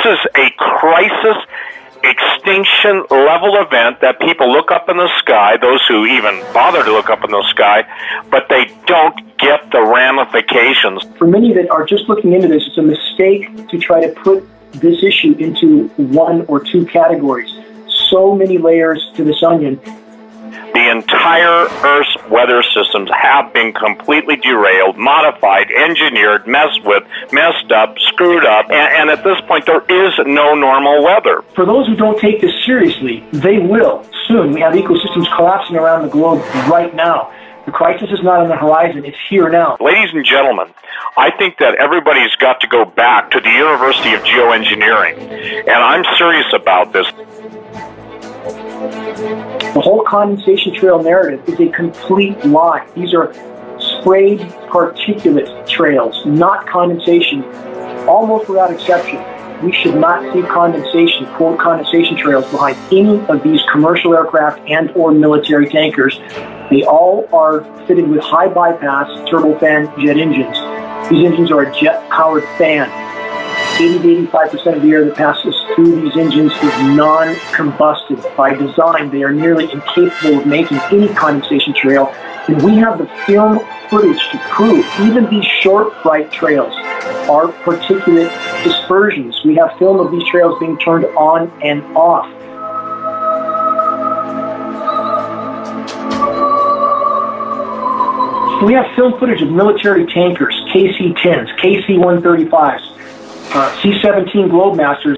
is a crisis extinction level event that people look up in the sky, those who even bother to look up in the sky, but they don't get the ramifications. For many that are just looking into this, it's a mistake to try to put this issue into one or two categories. So many layers to this onion. The entire Earth's weather systems have been completely derailed, modified, engineered, messed with, messed up, screwed up, and at this point there is no normal weather. For those who don't take this seriously, they will soon. We have ecosystems collapsing around the globe right now. The crisis is not on the horizon, it's here now. Ladies and gentlemen, I think that everybody's got to go back to the University of Geoengineering, and I'm serious about this. The whole condensation trail narrative is a complete lie. These are sprayed particulate trails, not condensation, almost without exception. We should not see condensation, quote, condensation trails behind any of these commercial aircraft and or military tankers. They all are fitted with high bypass turbofan jet engines. These engines are a jet-powered fan. 80 to 85% of the air that passes through these engines is non-combusted. By design, they are nearly incapable of making any condensation trail. And we have the film footage to prove even these short, bright trails are particulate dispersions. We have film of these trails being turned on and off. We have film footage of military tankers, KC-10s, KC-135s, C-17 Globemasters.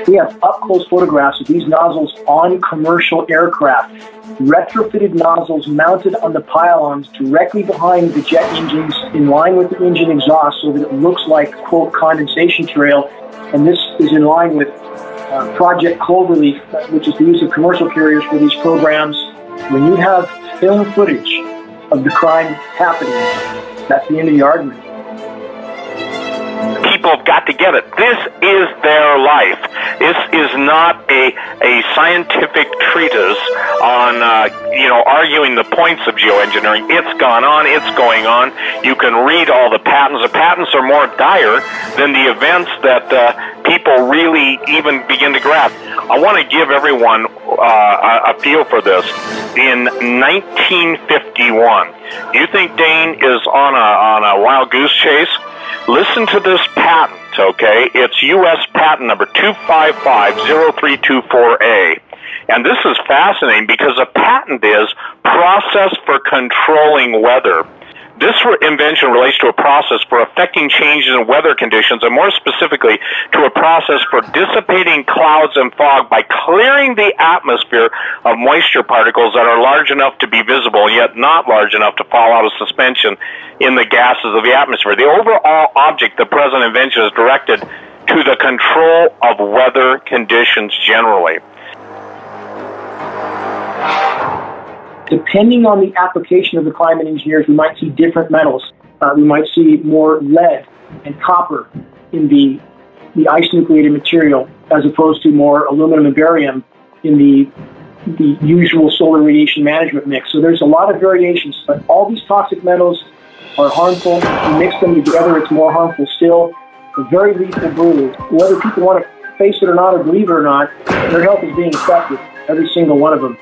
We have up-close photographs of these nozzles on commercial aircraft, retrofitted nozzles mounted on the pylons directly behind the jet engines in line with the engine exhaust so that it looks like, quote, condensation trail. And this is in line with Project Cloverleaf, which is the use of commercial carriers for these programs. When you have film footage of the crime happening, that's the end of the argument. People have got to get it. This is their life. This is not a scientific treatise on, arguing the points of geoengineering. It's gone on. It's going on. You can read all the patents. The patents are more dire than the events that people really even begin to grasp. I want to give everyone a feel for this. In 1951, do you think Dane is on a wild goose chase? Listen to this patent, okay? It's U.S. patent number 2550324A. And this is fascinating because a patent is process for controlling weather. This invention relates to a process for affecting changes in weather conditions, and more specifically to a process for dissipating clouds and fog by clearing the atmosphere of moisture particles that are large enough to be visible, yet not large enough to fall out of suspension in the gases of the atmosphere. The overall object, the present invention, is directed to the control of weather conditions generally. Depending on the application of the climate engineers, we might see different metals. We might see more lead and copper in the ice nucleated material, as opposed to more aluminum and barium in the usual solar radiation management mix. So there's a lot of variations, but all these toxic metals are harmful. You mix them together, it's more harmful still. A very lethal brew. Whether people want to face it or not, or believe it or not, their health is being affected, every single one of them.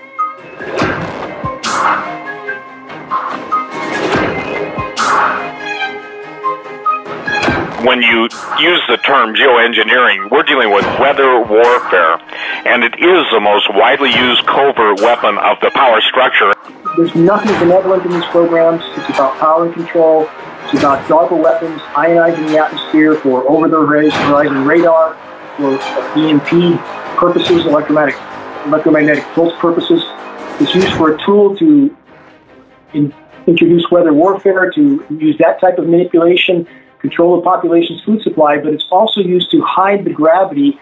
When you use the term geoengineering, we're dealing with weather warfare, and it is the most widely used covert weapon of the power structure. There's nothing benevolent in these programs. It's about power and control. It's about DARPA weapons ionizing the atmosphere for over-the-horizon radar, for EMP purposes, electromagnetic pulse purposes. It's used for a tool to introduce weather warfare, to use that type of manipulation, control the population's food supply, but it's also used to hide the gravity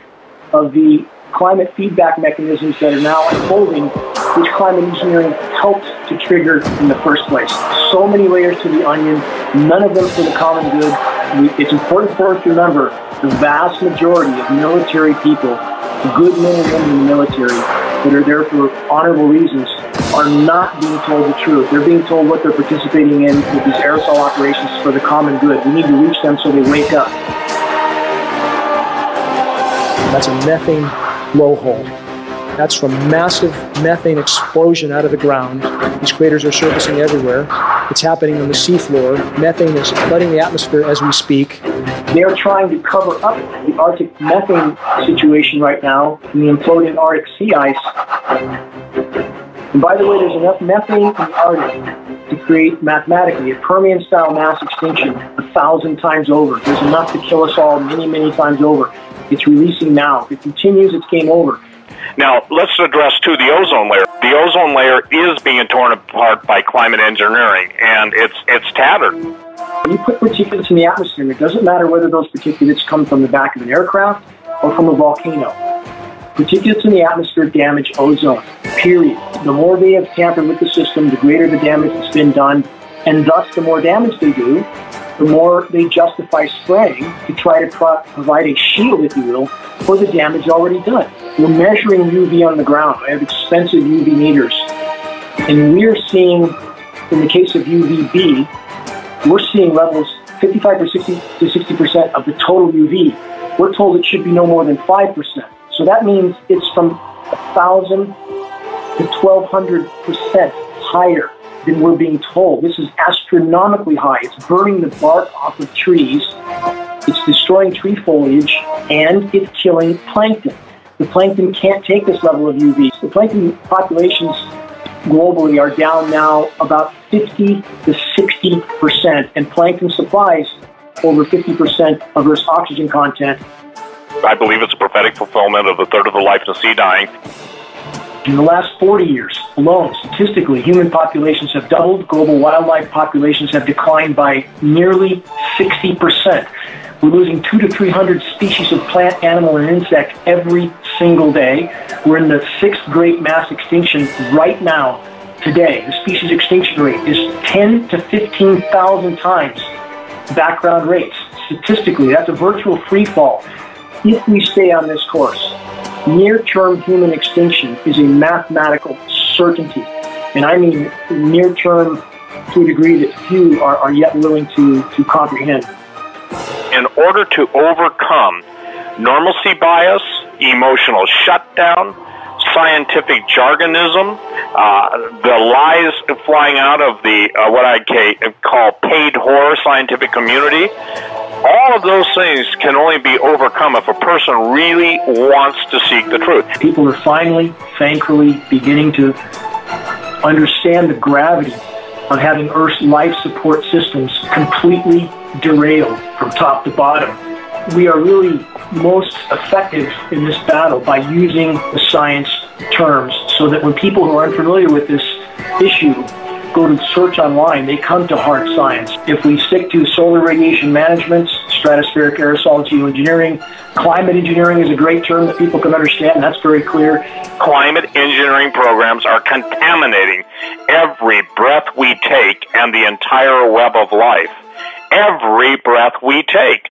of the climate feedback mechanisms that are now unfolding, which climate engineering helped to trigger in the first place. So many layers to the onion, none of them for the common good. It's important for us to remember the vast majority of military people, good men and women in the military, that are there for honorable reasons are not being told the truth. They're being told what they're participating in with these aerosol operations for the common good. We need to reach them so they wake up. That's a methane blowhole. That's from massive methane explosion out of the ground. These craters are surfacing everywhere. It's happening on the seafloor. Methane is flooding the atmosphere as we speak. They are trying to cover up the Arctic methane situation right now in the imploding Arctic sea ice. And by the way, there's enough methane in the Arctic to create mathematically a Permian-style mass extinction 1,000 times over. There's enough to kill us all many, many times over. It's releasing now. If it continues, it's game over. Now, let's address, too, the ozone layer. The ozone layer is being torn apart by climate engineering, and it's tattered. When you put particulates in the atmosphere, it doesn't matter whether those particulates come from the back of an aircraft or from a volcano. Particulates in the atmosphere damage ozone, period. The more they have tampered with the system, the greater the damage that's been done, and thus the more damage they do, the more they justify spraying to try to provide a shield, if you will, for the damage already done. We're measuring UV on the ground. I have expensive UV meters. And we're seeing, in the case of UVB, we're seeing levels 55 to 60% of the total UV. We're told it should be no more than 5%. So that means it's from 1,000 to 1,200% higher than we're being told. This is astronomically high. It's burning the bark off of trees. It's destroying tree foliage, and it's killing plankton. The plankton can't take this level of UV. The plankton populations globally are down now about 50 to 60%, and plankton supplies over 50% of Earth's oxygen content. I believe it's a prophetic fulfillment of a third of the life in the sea dying. In the last 40 years alone, statistically, human populations have doubled. Global wildlife populations have declined by nearly 60%. We're losing 200 to 300 species of plant, animal, and insect every single day. We're in the 6th great mass extinction right now, today. The species extinction rate is 10 to 15,000 times background rates. Statistically, that's a virtual free fall. If we stay on this course, near-term human extinction is a mathematical certainty. And I mean near-term to a degree that few are yet willing to comprehend. In order to overcome normalcy bias, emotional shutdown, scientific jargonism, the lies flying out of the what I call paid whore scientific community, all of those things can only be overcome if a person really wants to seek the truth. People are finally, thankfully, beginning to understand the gravity of having Earth's life support systems completely derailed from top to bottom. We are really most effective in this battle by using the science terms so that when people who are unfamiliar with this issue go to search online, they come to hard science. If we stick to solar radiation management, stratospheric aerosol geoengineering, climate engineering is a great term that people can understand, that's very clear. Climate engineering programs are contaminating every breath we take and the entire web of life. Every breath we take.